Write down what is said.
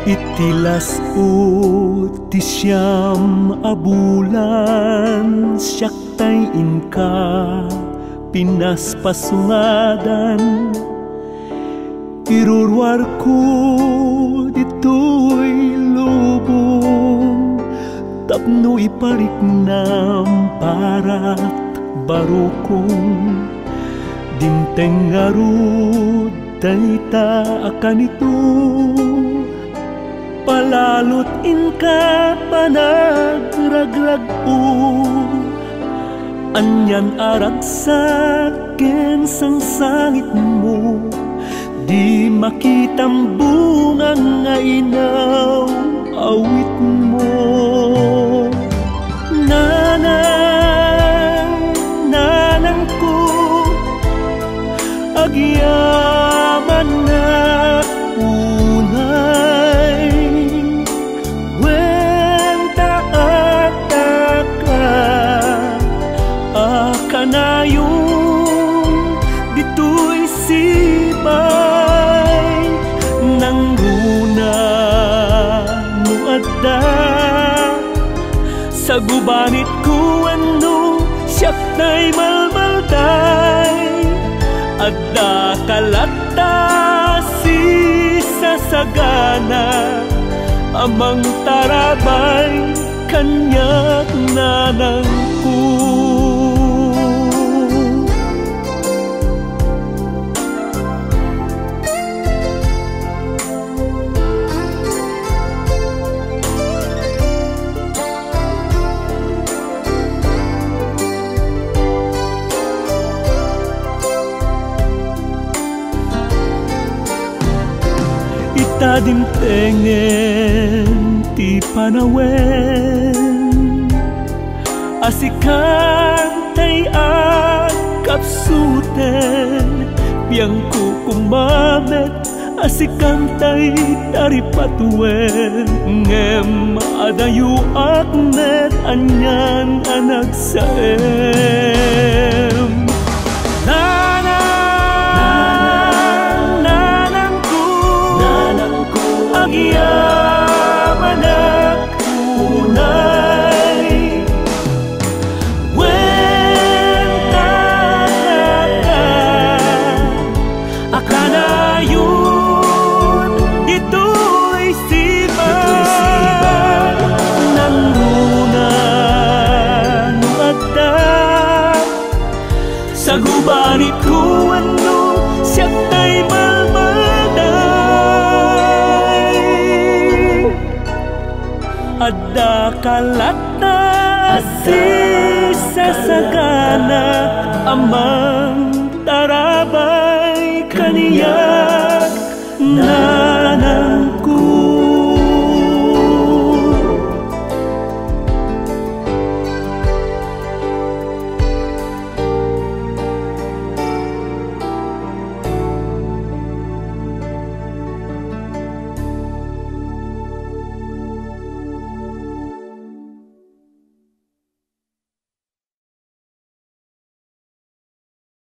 Itilas ut ti siam a bulan, siak tay inka pinaspasungadan. Iruruwar ko ditoy lubong, Tapno ipariknam bara't barukong. Dimteng ngarud dayta kanito, Palalo't inka panagragrag-o. Anian ragsak sangsangitmo, di makitam bunga nga inaw-awitmo. Nanangko agyamana unay, kanayon ditoy sibay nang runa no Adda. Sa gubanit ko ano siyak na'y malmalday, Adda kalata si sasagana, amang tarabay kanyak nanangko. Ita dimtengen ti panawen, asikan tay kapsuten, biyang kukumamet asikan tay taripatuen. Ngem adayu akmet anyan anak saem. Agyamana unay, kanayon ditoy sibay nang runa no Adda. Sa gubanit ko ano siyak tay malmalday, Adda kalata si sasagana, amang taraba